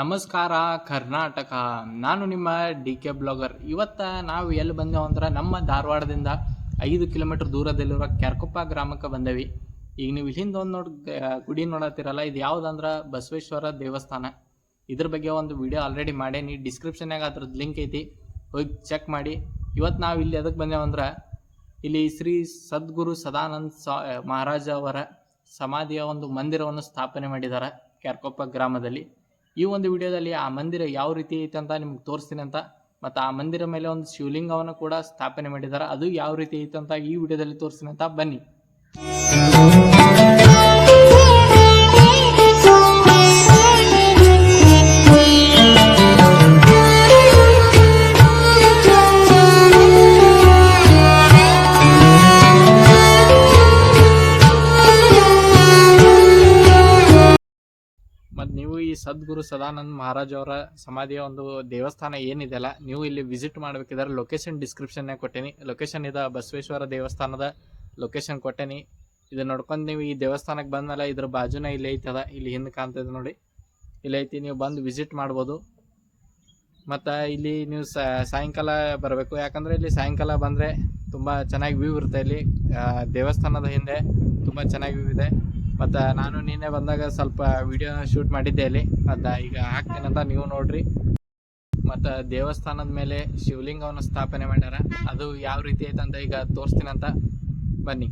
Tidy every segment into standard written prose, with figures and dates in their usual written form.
ನಮಸ್ಕಾರ ಕರ್ನಾಟಕ. ನಾನು ನಿಮ್ಮ DK ಬ್ಲಾಗರ್. ಇವತ್ತು ನಾವು ಎಲ್ಲಿ ಬಂದೆವು ಅಂದ್ರೆ ನಮ್ಮ ಧಾರವಾಡದಿಂದ 5 ಕಿಲೋಮೀಟರ್ ದೂರದಲ್ಲಿರೋ ಕ್ಯಾರ್ಕೊಪ್ಪ ಗ್ರಾಮಕ್ಕೆ ಬಂದೇವಿ. ಈಗ ನೀವು ಇಲ್ಲಿಂದ ಒಂದು ಗುಡಿ ನೋಡತ್ತೀರಲ್ಲ, ಇದು ಯಾವುದಂದ್ರೆ ಬಸವೇಶ್ವರ ದೇವಸ್ಥಾನ. ಇದ್ರ ಬಗ್ಗೆ ಒಂದು ವಿಡಿಯೋ ಆಲ್ರೆಡಿ ಮಾಡೇನಿ, ಡಿಸ್ಕ್ರಿಪ್ಷನ್ಯಾಗ ಅದ್ರದ್ದು ಲಿಂಕ್ ಐತಿ, ಹೋಗಿ ಚೆಕ್ ಮಾಡಿ. ಇವತ್ತು ನಾವು ಇಲ್ಲಿ ಎದಕ್ಕೆ ಬಂದೇವು ಅಂದ್ರೆ, ಇಲ್ಲಿ ಶ್ರೀ ಸದ್ಗುರು ಸದಾನಂದ ಮಹಾರಾಜ ಅವರ ಸಮಾಧಿಯ ಒಂದು ಮಂದಿರವನ್ನು ಸ್ಥಾಪನೆ ಮಾಡಿದ್ದಾರೆ ಕ್ಯಾರ್ಕೊಪ್ಪ ಗ್ರಾಮದಲ್ಲಿ. ಈ ಒಂದು ವಿಡಿಯೋದಲ್ಲಿ ಆ ಮಂದಿರ ಯಾವ ರೀತಿ ಐತೆ ಅಂತ ನಿಮ್ಗೆ ತೋರಿಸ್ತೀನಿ ಅಂತ, ಮತ್ತು ಆ ಮಂದಿರ ಮೇಲೆ ಒಂದು ಶಿವಲಿಂಗವನ್ನು ಕೂಡ ಸ್ಥಾಪನೆ ಮಾಡಿದ್ದಾರೆ, ಅದು ಯಾವ ರೀತಿ ಐತೆ ಅಂತ ಈ ವಿಡಿಯೋದಲ್ಲಿ ತೋರಿಸ್ತೀನಿ ಅಂತ ಬನ್ನಿ. ಮತ್ತು ನೀವು ಈ ಸದ್ಗುರು ಸದಾನಂದ ಮಹಾರಾಜ್ ಅವರ ಸಮಾಧಿಯ ಒಂದು ದೇವಸ್ಥಾನ ಏನಿದೆಯಲ್ಲ, ನೀವು ಇಲ್ಲಿ ವಿಸಿಟ್ ಮಾಡಬೇಕಿದ್ರೆ ಲೊಕೇಶನ್ ಡಿಸ್ಕ್ರಿಪ್ಷನ್ನೇ ಕೊಟ್ಟೇನಿ. ಲೊಕೇಶನ್ ಇದೆ, ಬಸವೇಶ್ವರ ದೇವಸ್ಥಾನದ ಲೊಕೇಶನ್ ಕೊಟ್ಟೇನಿ. ಇದು ನೋಡ್ಕೊಂಡು ನೀವು ಈ ದೇವಸ್ಥಾನಕ್ಕೆ ಬಂದಮೇಲೆ ಇದ್ರ ಬಾಜುನ ಇಲ್ಲಿ ಐತದ, ಇಲ್ಲಿ ಹಿಂದೆ ಕಾಣ್ತದೆ ನೋಡಿ, ಇಲ್ಲಿ ಐತಿ, ನೀವು ಬಂದು ವಿಸಿಟ್ ಮಾಡ್ಬೋದು. ಮತ್ತು ಇಲ್ಲಿ ನೀವು ಸಾಯಂಕಾಲ ಬರಬೇಕು, ಯಾಕಂದರೆ ಇಲ್ಲಿ ಸಾಯಂಕಾಲ ಬಂದರೆ ತುಂಬ ಚೆನ್ನಾಗಿ ವ್ಯೂ ಇರುತ್ತೆ. ಇಲ್ಲಿ ದೇವಸ್ಥಾನದ ಹಿಂದೆ ತುಂಬ ಚೆನ್ನಾಗಿ ವ್ಯೂ ಇದೆ. ಮತ್ತು ನಾನು ನಿನ್ನೆ ಬಂದಾಗ ಸ್ವಲ್ಪ ವಿಡಿಯೋ ಶೂಟ್ ಮಾಡಿದ್ದೆ ಇಲ್ಲಿ, ಮತ್ತು ಈಗ ಹಾಕ್ತೀನಂತ ನೀವು ನೋಡ್ರಿ. ಮತ್ತು ದೇವಸ್ಥಾನದ ಮೇಲೆ ಶಿವಲಿಂಗವನ್ನು ಸ್ಥಾಪನೆ ಮಾಡ್ಯಾರ, ಅದು ಯಾವ ರೀತಿ ಐತಂತ ಈಗ ತೋರಿಸ್ತೀನಂತ ಬನ್ನಿ.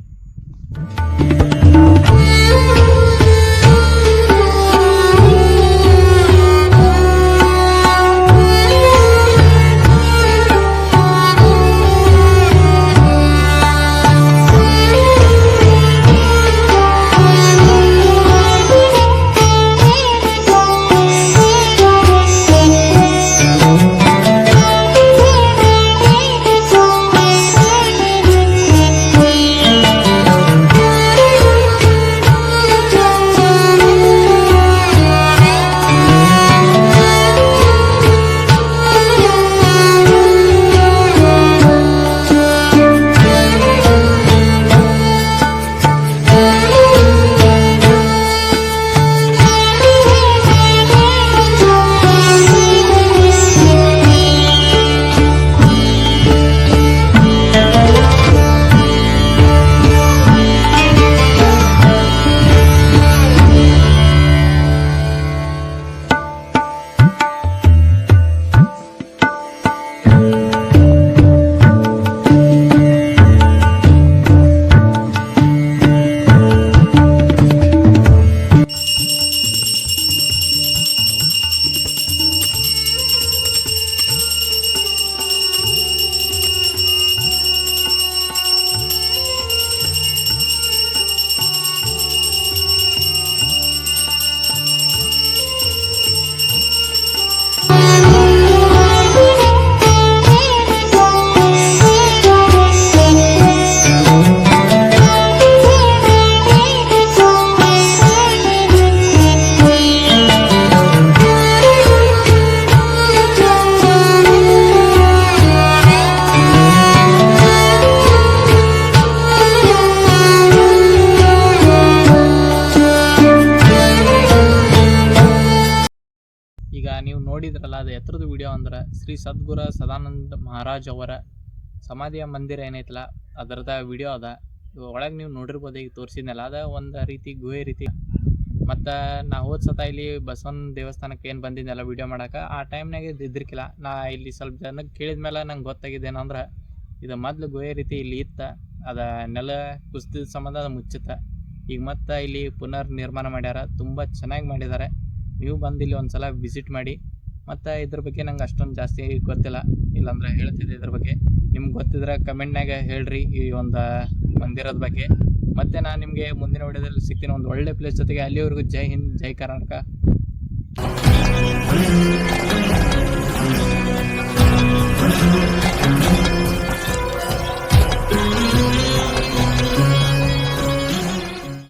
ಈಗ ನೀವು ನೋಡಿದ್ರಲ್ಲ, ಅದು ಎತ್ತರದ ವಿಡಿಯೋ ಅಂದ್ರೆ ಶ್ರೀ ಸದ್ಗುರು ಸದಾನಂದ ಮಹಾರಾಜ್ ಅವರ ಸಮಾಧಿಯ ಮಂದಿರ ಏನೈತಲ್ಲ ಅದರದ ವಿಡಿಯೋ ಅದ. ಒಳಗೆ ನೀವು ನೋಡಿರ್ಬೋದು, ಈಗ ತೋರಿಸಿದ್ನಲ್ಲ, ಅದ ಒಂದು ರೀತಿ ಗುಹೆ ರೀತಿ. ಮತ್ತು ನಾ ಹೋದ ಸತ ಇಲ್ಲಿ ಬಸವನ ದೇವಸ್ಥಾನಕ್ಕೆ ಏನು ಬಂದಿದ್ದೆಲ್ಲ ವಿಡಿಯೋ ಮಾಡೋಕೆ, ಆ ಟೈಮ್ನಾಗೆ ಇದ್ದಿರ್ಕಿಲ್ಲ. ನಾ ಇಲ್ಲಿ ಸ್ವಲ್ಪ ಜನಕ್ಕೆ ಕೇಳಿದ ಮೇಲೆ ನಂಗೆ ಗೊತ್ತಾಗಿದ್ದೇನಂದ್ರೆ, ಇದು ಮೊದಲು ಗುಹೆ ರೀತಿ ಇಲ್ಲಿ ಇತ್ತು, ಅದ ನೆಲ ಕುಸಿದ ಸಂಬಂಧ ಅದು ಮುಚ್ಚುತ್ತೆ. ಈಗ ಮತ್ತೆ ಇಲ್ಲಿ ಪುನರ್ ನಿರ್ಮಾಣ ಮಾಡ್ಯಾರ, ತುಂಬ ಚೆನ್ನಾಗಿ ಮಾಡಿದ್ದಾರೆ. ನೀವು ಬಂದು ಇಲ್ಲಿ ಒಂದು ಸಲ ವಿಸಿಟ್ ಮಾಡಿ. ಮತ್ತು ಇದ್ರ ಬಗ್ಗೆ ನಂಗೆ ಅಷ್ಟೊಂದು ಜಾಸ್ತಿ ಗೊತ್ತಿಲ್ಲ, ಇಲ್ಲಾಂದ್ರೆ ಹೇಳ್ತಿದ್ದೆ. ಇದ್ರ ಬಗ್ಗೆ ನಿಮ್ಗೆ ಗೊತ್ತಿದ್ರೆ ಕಮೆಂಟ್ನಾಗ ಹೇಳ್ರಿ ಈ ಒಂದು ಮಂದಿರದ ಬಗ್ಗೆ. ಮತ್ತು ನಾನು ನಿಮಗೆ ಮುಂದಿನ ವಿಡಿಯೋದಲ್ಲಿ ಸಿಗ್ತೀನಿ ಒಂದು ಒಳ್ಳೆ ಪ್ಲೇಸ್ ಜೊತೆಗೆ. ಅಲ್ಲಿವರೆಗೂ ಜೈ ಹಿಂದ್, ಜೈ ಕರ್ನಾಟಕ.